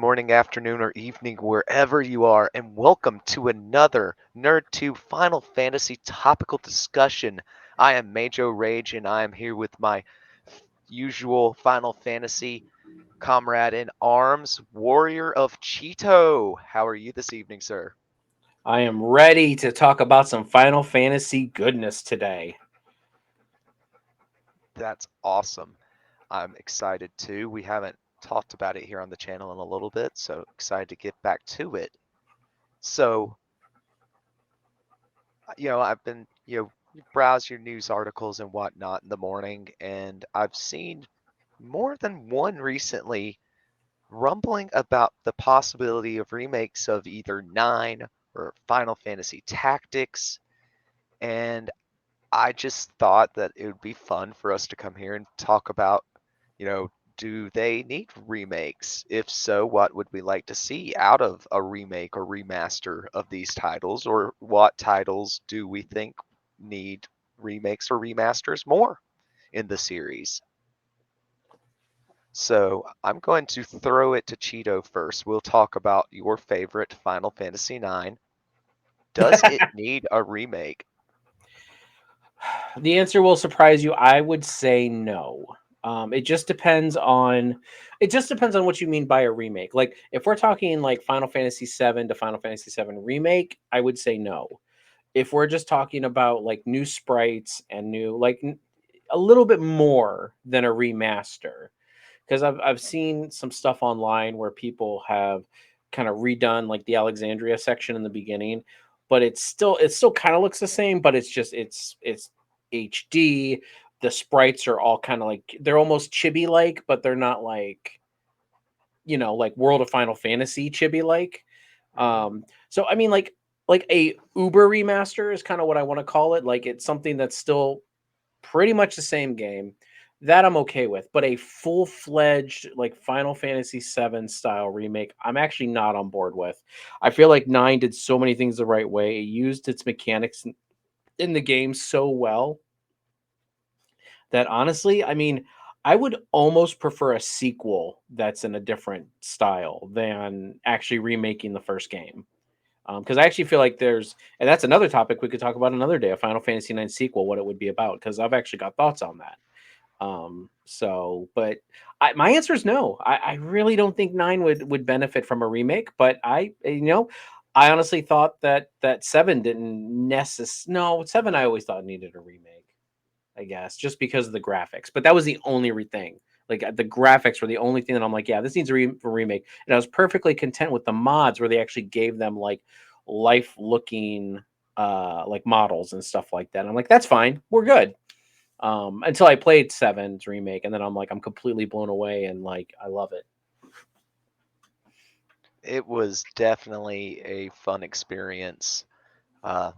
morning, afternoon, or evening, wherever you are, and welcome to another NerdTube Final Fantasy topical discussion. I am Majo Rage, and I am here with my usual Final Fantasy comrade in arms, Warrior of Cheeto. How are you this evening, sir? I am ready to talk about some Final Fantasy goodness today. That's awesome. I'm excited too. We haven't talked about it here on the channel in a little bit, so excited to get back to it. So, I've been, you browse your news articles and whatnot in the morning, and I've seen more than one recently rumbling about the possibility of remakes of either 9 or Final Fantasy Tactics. And I just thought that it would be fun for us to come here and talk about, you know, do they need remakes? If so, what would we like to see out of a remake or remaster of these titles? Or what titles do we think need remakes or remasters more in the series? So I'm going to throw it to Cheeto first. We'll talk about your favorite Final Fantasy IX. Does it need a remake? The answer will surprise you. I would say no. It just depends on what you mean by a remake. Like if we're talking like Final Fantasy VII to Final Fantasy VII remake, I would say no. If we're just talking about like new sprites and new a little bit more than a remaster, because I've seen some stuff online where people have kind of redone like the Alexandria section in the beginning, but it still kind of looks the same, but it's HD. The sprites are all kind of like they're almost chibi like, but they're not like like World of Final Fantasy chibi like. Mhm. So I mean like a Uber remaster is kind of what I want to call it. Like it's something that's still pretty much the same game that I'm okay with, but a full-fledged like Final Fantasy VII style remake, I'm actually not on board with. I feel like 9 did so many things the right way. It used its mechanics in the game so well that honestly, I mean, I would almost prefer a sequel that's in a different style than actually remaking the first game. Because I actually feel like and that's another topic we could talk about another day, a Final Fantasy IX sequel, what it would be about, because I've actually got thoughts on that. But my answer is no. I really don't think 9 would benefit from a remake, but I honestly thought that 7 didn't no, 7 I always thought needed a remake, I guess, just because of the graphics. But that was the only thing. Like the graphics were the only thing that I'm like, yeah, this needs a remake. And I was perfectly content with the mods where they actually gave them like life looking like models and stuff like that. I'm like, that's fine. We're good. Until I played Seven's remake, and then I'm like, I'm completely blown away, and like, I love it. It was definitely a fun experience. Uh,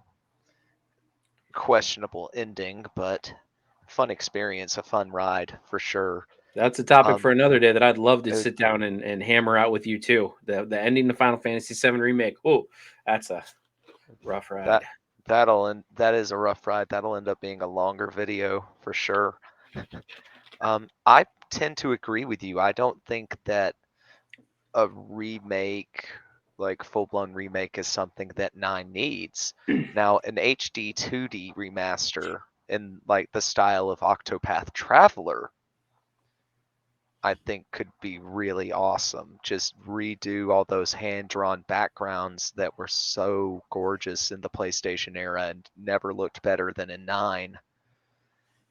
Questionable ending, but fun experience, a fun ride for sure. That's a topic Um, for another day that I'd love to sit down Agreed. and hammer out with you too. The ending of Final Fantasy VII remake. Oh, that's a rough ride. That that is a rough ride. That'll end up being a longer video for sure. I tend to agree with you. I don't think that a remake, like full-blown remake, is something that 9 needs. Now, an HD 2D remaster in like the style of Octopath Traveler, I think could be really awesome. Just redo all those hand-drawn backgrounds that were so gorgeous in the PlayStation era and never looked better than in 9,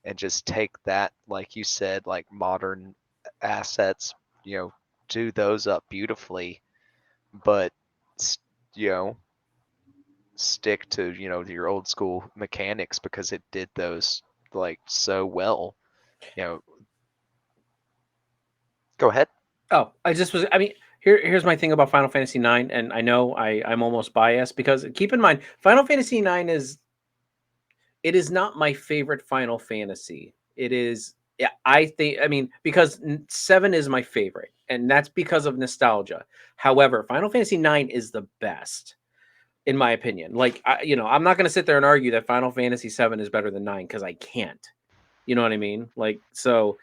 and just take that, like you said, like modern assets, you know, do those up beautifully, but you know, stick to, your old school mechanics because it did those like so well. You know, go ahead. Oh, I just was. I mean, here's my thing about Final Fantasy IX, and I know I'm almost biased because keep in mind, Final Fantasy IX is not my favorite Final Fantasy. It is. Yeah, I think. I mean, because 7 is my favorite, and that's because of nostalgia. However, Final Fantasy IX is the best in my opinion. Like, I'm not going to sit there and argue that Final Fantasy VII is better than 9 because I can't. You know what I mean? Like, so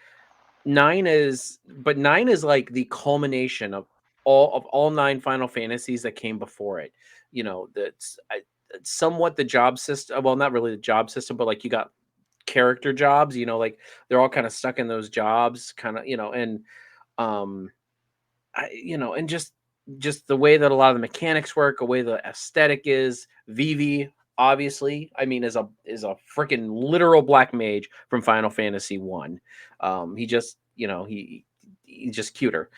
9 is like the culmination of all 9 Final Fantasies that came before it. You know, that's somewhat the job system. Well, not really the job system, but like you got character jobs. You know, like they're all kind of stuck in those jobs, kind of. You know, and um, and just the way that a lot of the mechanics work, the way the aesthetic is. Vivi, obviously, I mean, is a freaking literal black mage from Final Fantasy One. He just, he's just cuter.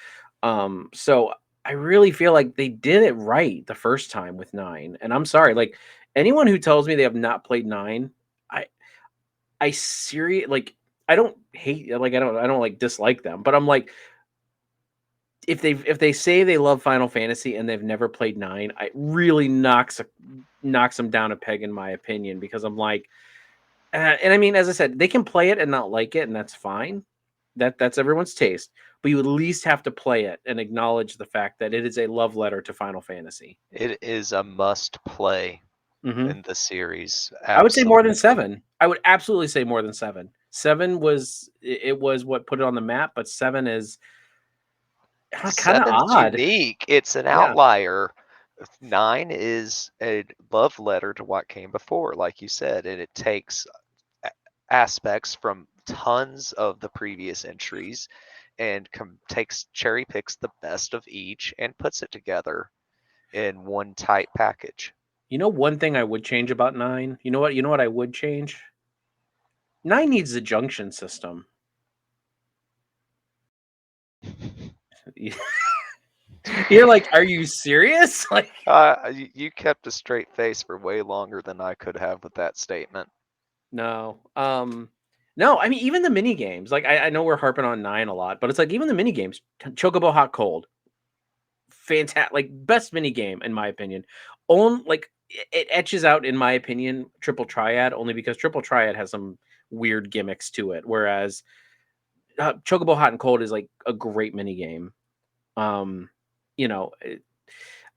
So I really feel like they did it right the first time with nine. And I'm sorry, like anyone who tells me they have not played nine, I I serious like I don't hate like I don't like dislike them, but I'm like if they say they love Final Fantasy and they've never played 9, it really knocks them down a peg in my opinion because I'm like, and I mean, as I said, they can play it and not like it, and that's fine. That's everyone's taste. But you at least have to play it and acknowledge the fact that it is a love letter to Final Fantasy. It is a must play Hmm. in the series. I would say more than Absolutely. 7. I would absolutely say more than 7. 7 was it was what put it on the map, but 7 is kind of Seven's odd. unique. It's an Yeah. outlier. Nine is a love letter to what came before, like you said, and it takes aspects from tons of the previous entries and takes cherry picks the best of each and puts it together in one tight package. You know one thing I would change about 9? You know what I would change? 9 needs a junction system. You're like, "Are you serious?" Like, You kept a straight face for way longer than I could have with that statement. no. No, I mean, even the mini games, like, I know we're harping on 9 a lot, but it's like even the mini games, Chocobo Hot Cold, fantastic, like, best mini game in my opinion. Like, it etches out, in my opinion, Triple Triad only because Triple Triad has some weird gimmicks to it, whereas, Chocobo Hot and Cold is, like, a great mini game. Um, you know,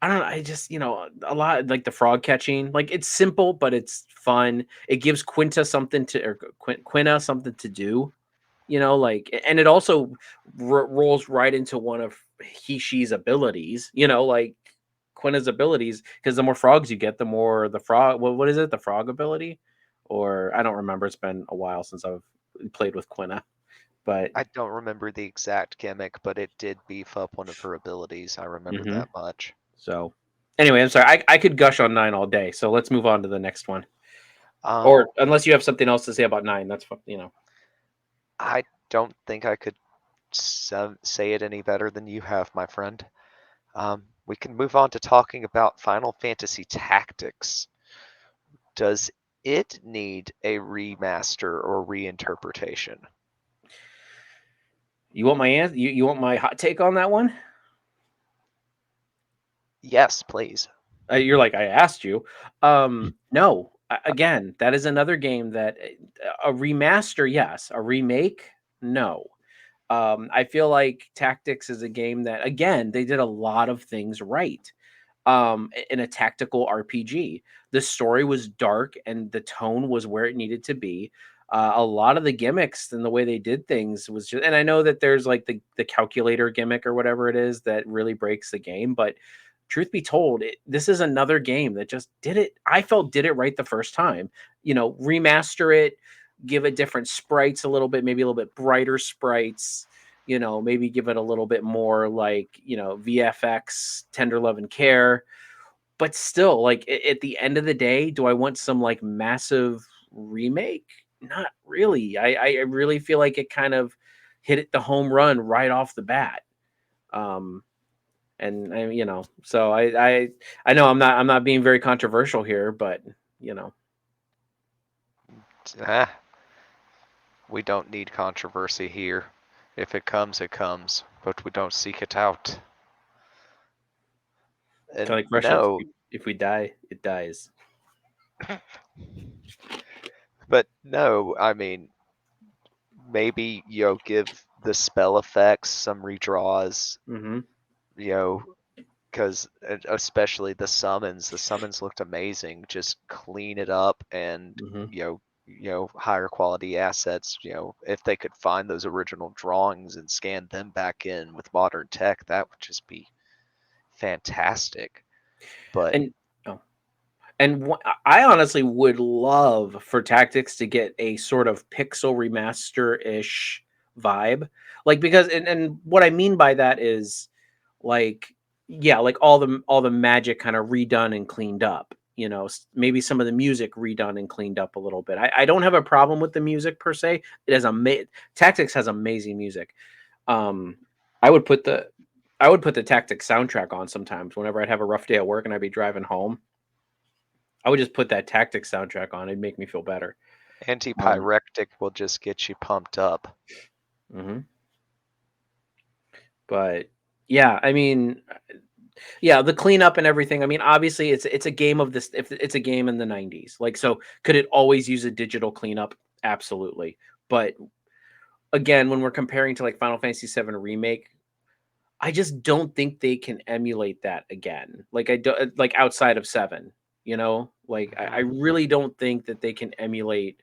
I don't know. I just, a lot like the frog catching. Like it's simple, but it's fun. It gives Quinta something to do. And it also rolls right into one of she's abilities. Like Quinta's abilities, because the more frogs you get, the more the frog. What is it? The frog ability, or I don't remember. It's been a while since I've played with Quinta, but. I don't remember the exact gimmick, but it did beef up one of her abilities. I remember Mhm. that much. So, anyway, I'm sorry. I could gush on 9 all day. So let's move on to the next one. Um, Or unless you have something else to say about 9, that's fine. I don't think I could say it any better than you have, my friend. We can move on to talking about Final Fantasy Tactics. Does it need a remaster or reinterpretation? You want my answer? You want my hot take on that one? Yes, please. You're like I asked you. No. Again, that is another game that a remaster, yes. A remake, no. I feel like Tactics is a game that again they did a lot of things right. In a tactical RPG. The story was dark and the tone was where it needed to be. A lot of the gimmicks and the way they did things was just, and I know that there's like the calculator gimmick or whatever it is that really breaks the game, but truth be told, this is another game that just did it. I felt did it right the first time. Remaster it, give it different sprites a little bit, maybe a little bit brighter sprites, maybe give it a little bit more like, VFX, tender love and care. But still, like at the end of the day, do I want some like massive remake? Not really. I really feel like it kind of hit it the home run right off the bat. Um, and so I know I'm not being very controversial here, but you know, Ah, we don't need controversy here. If it comes, it comes, but we don't seek it out. kind And of like Russians. no, If we die, it dies. but no, I mean, maybe, give the spell effects some redraws, Mm-hmm. you know, because especially the summons looked amazing. Just clean it up and, Mm-hmm. higher quality assets. If they could find those original drawings and scan them back in with modern tech, that would just be fantastic. But And oh, and I honestly would love for Tactics to get a sort of pixel remaster ish vibe, like because and what I mean by that is like yeah, like all the magic kind of redone and cleaned up. You know, maybe some of the music redone and cleaned up a little bit. I don't have a problem with the music per se. It has Tactics has amazing music. Um, I would put the I would put the Tactics soundtrack on sometimes whenever I'd have a rough day at work and I'd be driving home. I would just put that Tactics soundtrack on. It'd make me feel better. Um, antipyrectic will just get you pumped up. mhm. But yeah, I mean, yeah, the cleanup and everything. I mean, obviously, it's a game of this. If it's a game in the '90s, like, so could it always use a digital cleanup? Absolutely. But again, when we're comparing to like Final Fantasy VII Remake, I just don't think they can emulate that again. Like I do, like outside of Seven, you know, like I Mhm. really don't think that they can emulate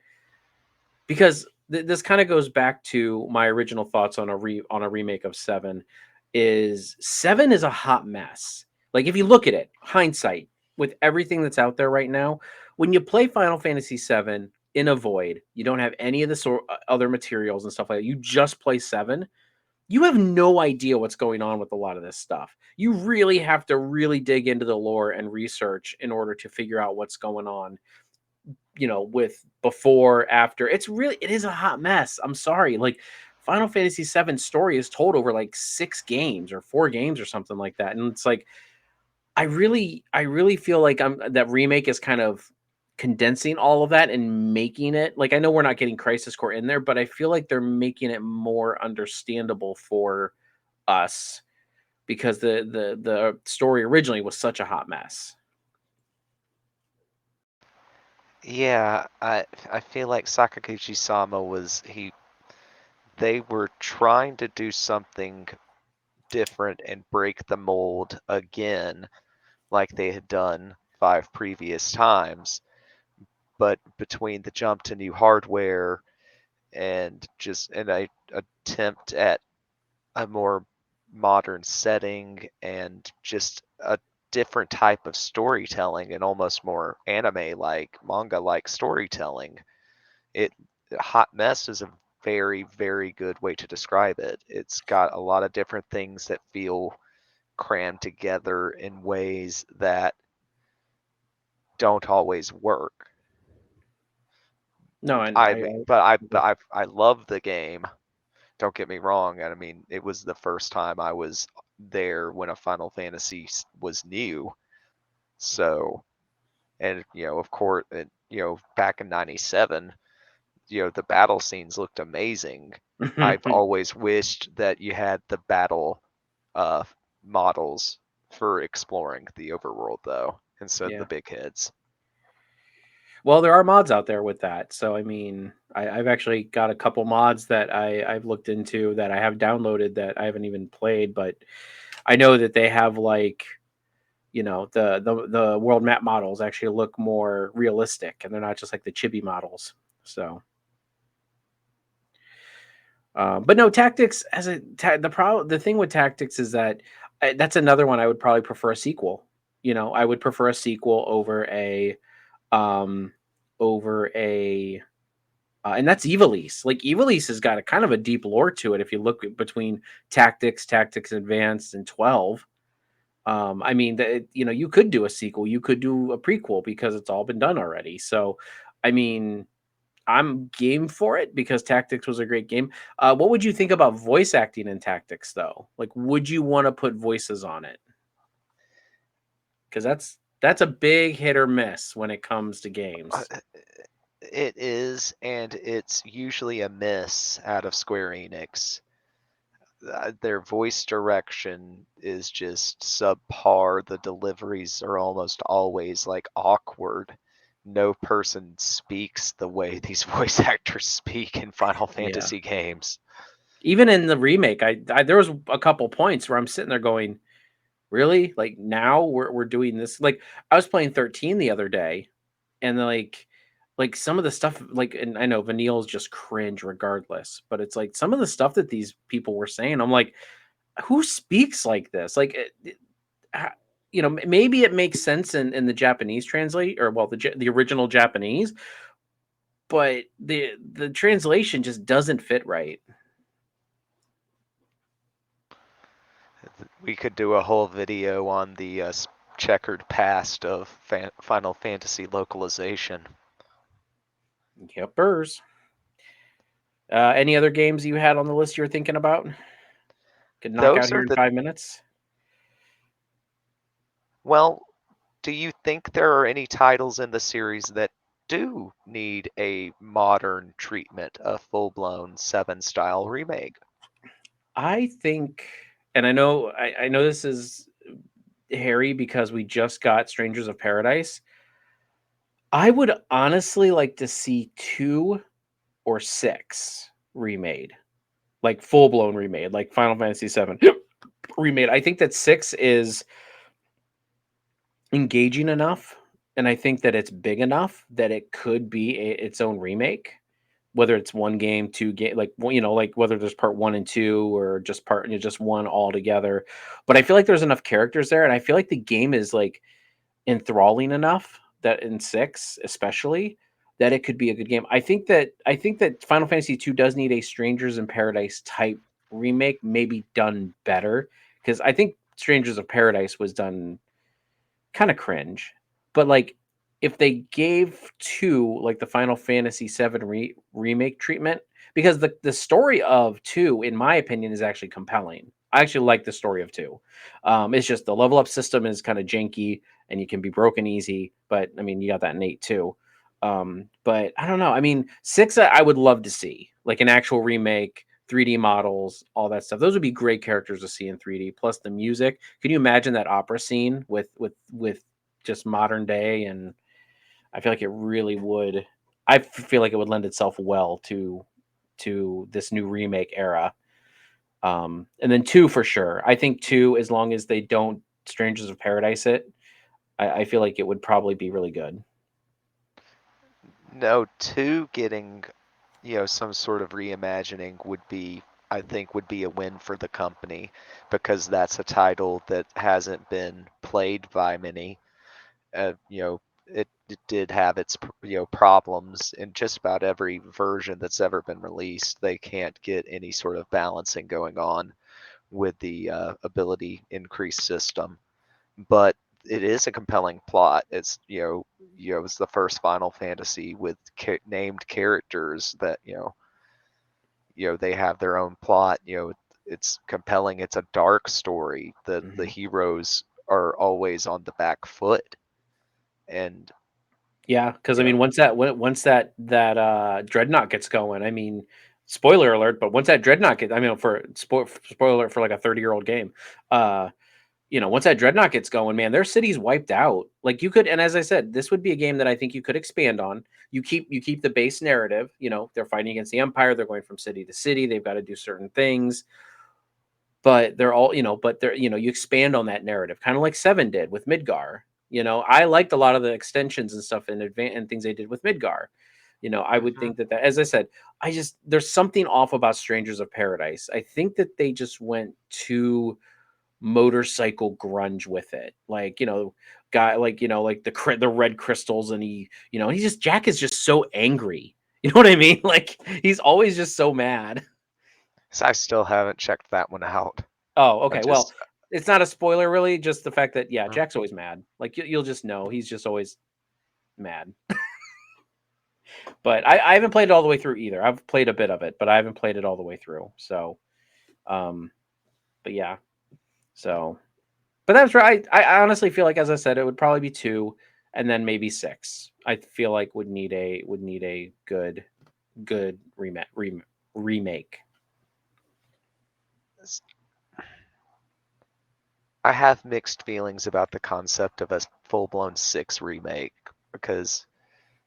because this kind of goes back to my original thoughts on a remake of Seven. Is Seven is a hot mess. Like if you look at it, hindsight with everything that's out there right now, when you play Final Fantasy Seven in a void, you don't have any of the other materials and stuff like that. You just play Seven. You have no idea what's going on with a lot of this stuff. You really have to really dig into the lore and research in order to figure out what's going on, you know, with before, after. It is a hot mess. I'm sorry. Like Final Fantasy VII story is told over like 6 games or 4 games or something like that. And it's like I really feel like that remake is kind of condensing all of that and making it like I know we're not getting Crisis Core in there, but I feel like they're making it more understandable for us because the story originally was such a hot mess. Yeah, I feel like Sakaguchi-sama was he they were trying to do something different and break the mold again like they had done 5 previous times, but between the jump to new hardware and just an attempt at a more modern setting and just a different type of storytelling and almost more anime like manga like storytelling. It Hot mess is a very very good way to describe it. It's got a lot of different things that feel crammed together in ways that don't always work. No, and I mean, I love the game. Don't get me wrong. I mean, it was the first time I was there when a Final Fantasy was new. So, and of course, back in '97, the battle scenes looked amazing. I've always wished that you had the battle uh, models for exploring the overworld, though, instead of the yeah. big heads. Well, there are mods out there with that. So I mean, I've actually got a couple mods that I've looked into that I have downloaded that I haven't even played, but I know that they have like, you know, the world map models actually look more realistic and they're not just like the chibi models. So but no, tactics as the thing with tactics is that that's another one I would probably prefer a sequel. You know, I would prefer a sequel um over a and that's Evilise. Like Evilise has got a kind of a deep lore to it. If you look between Tactics Advanced, and 12, I mean, you know, you could do a sequel, you could do a prequel because it's all been done already. So, I mean, I'm game for it because Tactics was a great game. What would you think about voice acting in Tactics, though? Like, would you want to put voices on it? Because that's a big hit or miss when it comes to Uh, games. It is, and it's usually a miss out of Square Enix. Their voice direction is just subpar. The deliveries are almost always like awkward. No person speaks the way these voice actors speak in Final Yeah. Fantasy games. Even in the remake, I there was a couple points where I'm sitting there going, "Really? Like now we're doing this?" Like I was playing 13 the other day, and like some of the stuff like, and I know Vanille's just cringe regardless, but it's like some of the stuff that these people were saying, I'm like, who speaks like this? Like uh, maybe it makes sense in the Japanese translate, or well, the original Japanese, but the translation just doesn't fit right. We could do a whole video on the checkered past of Final Fantasy localization. Yepers. Any other games you had on the list you were thinking about? Could knock out Those here are in the 5 minutes. well. Do you think there are any titles in the series that do need a modern treatment, a full-blown 7 style remake? I think, and I know this is hairy because we just got Strangers of Paradise. I would honestly like to see 2 or 6 remade, like full blown remade, like Final Fantasy 7 remade. I think that 6 is engaging enough, and I think that it's big enough that it could be its own remake. Whether it's one game, 2 game, like like whether there's part 1 and 2 or just just one all together. But I feel like there's enough characters there, and I feel like the game is like enthralling enough that in 6 especially that it could be a good game. I think that Final Fantasy 2 does need a Strangers in Paradise type remake, maybe done better, cuz I think Strangers of Paradise was done kind of cringe. But like if they gave 2 like the Final Fantasy 7 remake treatment, because the story of 2 in my opinion is actually compelling. I actually like the story of 2. It's just the level up system is kind of janky and you can be broken easy, but I mean you got that in 8 too. But I don't know. I mean 6 I would love to see like an actual remake, 3D models, all that stuff. Those would be great characters to see in 3D. Plus the music. Can you imagine that opera scene with just modern day? And I feel like it really would. I feel like it would lend itself well to this new remake era. And then 2 for sure. I think 2, as long as they don't Strangers of Paradise it, I feel like it would probably be really good. No, 2 getting, some sort of reimagining would be, I think, would be a win for the company because that's a title that hasn't been played by many. It did have its problems in just about every version that's ever been released. They can't get any sort of balancing going on with the ability increase system, but it is a compelling plot. It's it's the first Final Fantasy with named characters that they have their own plot. It's compelling. It's a dark story. The Hmm. heroes are always on the back foot, and Yeah, because I you mean, know once that dreadnought gets going, I mean, spoiler alert, but once that dreadnought gets, I mean, for spoiler alert for like a 30-year-old game, uh, once that dreadnought gets going, man, their city's wiped out. Like you could, and as I said, this would be a game that I think you could expand on. You keep the base narrative. They're fighting against the Empire. They're going from city to city. They've got to do certain things, but they're all, but they're, you expand on that narrative, kind of like Seven did with Midgar. I liked a lot of the extensions and stuff in advance and things they did with Midgar. I would mhm. think that, as I said, there's something off about Strangers of Paradise. I think that they just went too motorcycle grunge with it. Like, guy, like, like the red crystals, and he's just Jack is just so angry. You know what I mean? Like he's always just so mad. So I still haven't checked that one out. Oh, I okay. Well, just it's not a spoiler really, just the fact that yeah, mm, Jack's always mad. Like you'll just know he's just always mad. But I haven't played it all the way through either. I've played a bit of it, but I haven't played it all the way through. So, um, but yeah. So, but that's right. I honestly feel like, as I said, it would probably be 2, and then maybe 6. I feel like would need a good remake. I have mixed feelings about the concept of a full-blown 6 remake because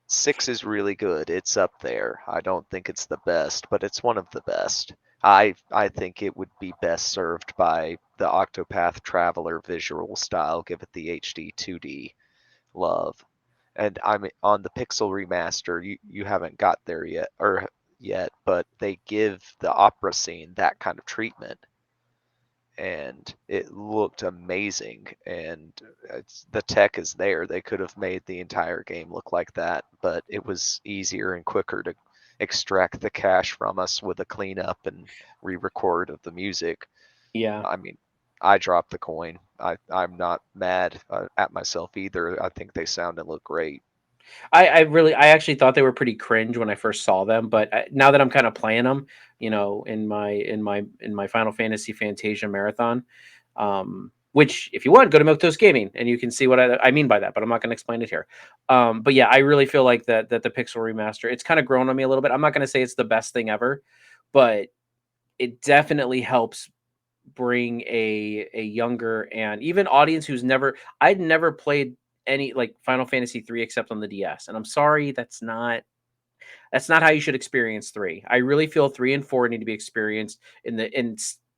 6 is really good. It's up there. I don't think it's the best, but it's one of the best. I think it would be best served by the Octopath Traveler visual style, give it the HD 2D love. And I'm on the Pixel remaster. You haven't got there yet, but they give the opera scene that kind of treatment. and it looked amazing. And the tech is there. They could have made the entire game look like that, but it was easier and quicker to extract the cache from us with a cleanup and re-record of the music. Yeah. I mean, I dropped the coin. I'm not mad at myself either. I think they sound and look great. I actually thought they were pretty cringe when I first saw them, but now that I'm kind of playing them, in my Final Fantasy Fantasia marathon, which if you want, go to Milk Toast Gaming and you can see what I mean by that. But I'm not going to explain it here. But yeah, I really feel like that the Pixel remaster, it's kind of grown on me a little bit. I'm not going to say it's the best thing ever, but it definitely helps bring a younger and even audience who's never I'd never played any like Final Fantasy 3 except on the DS. And I'm sorry, that's not how you should experience 3. I really feel 3 and 4 need to be experienced in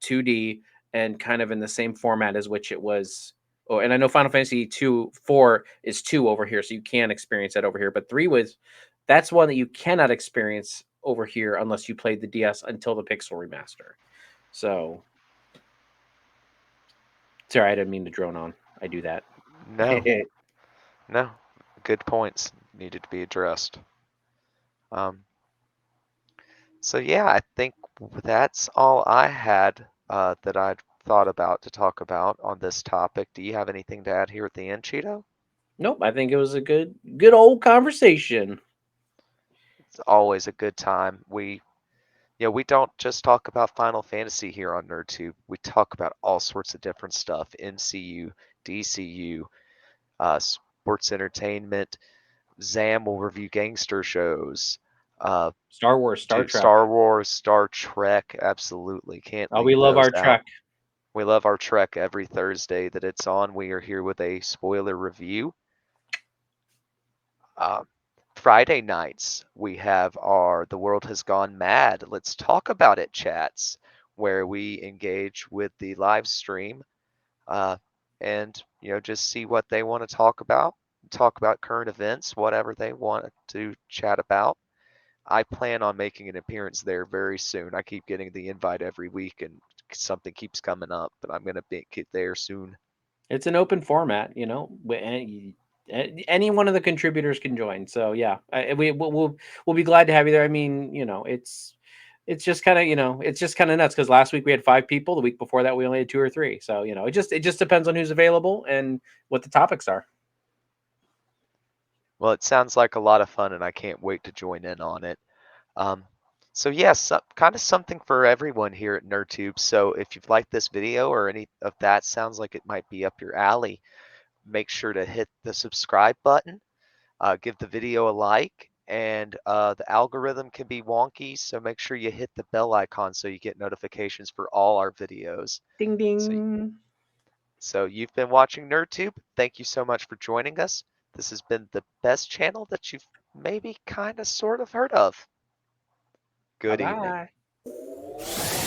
2D and kind of in the same format as which it was. Oh, and I know Final Fantasy 2 4 is 2 over here, so you can experience that over here, but 3 was that's one that you cannot experience over here unless you played the DS until the Pixel remaster. So, sorry, I didn't mean to drone on. I do that. No, no, good points needed to be addressed. Um, so yeah, I think that's all I had that I'd thought about to talk about on this topic. Do you have anything to add here at the end, Cheeto? Nope, I think it was a good old conversation. It's always a good time. We don't just talk about Final Fantasy here on NerdTube. We talk about all sorts of different stuff: MCU, DCU, sports entertainment. Zam will review gangster shows. Uh, Star Wars, Star do Trek. Star Wars, Star Trek. Absolutely can't Oh, we leave love those our out. Trek. We love our Trek every Thursday that it's on. We are here with a spoiler review. Uh, Friday nights, we have our The World Has Gone Mad. Let's talk about it chats, where we engage with the live stream uh, and just see what they want to talk about current events, whatever they want to chat about. I plan on making an appearance there very soon. I keep getting the invite every week, and something keeps coming up, but I'm gonna get there soon. It's an open format, any one of the contributors can join. So yeah, we'll be glad to have you there. I mean, it's just kind of it's just kind of nuts because last week we had 5 people. The week before that we only had 2 or 3. So it just depends on who's available and what the topics are. Well, it sounds like a lot of fun, and I can't wait to join in on it. Um, so yes, kind of something for everyone here at NerdTube. So if you've liked this video or any of that sounds like it might be up your alley, make sure to hit the subscribe button, give the video a like, and the algorithm can be wonky, so make sure you hit the bell icon so you get notifications for all our videos. Ding So, ding. so you've been watching NerdTube. Thank you so much for joining us. This has been the best channel that you've maybe kind of sort of heard of. Bye Good evening. bye.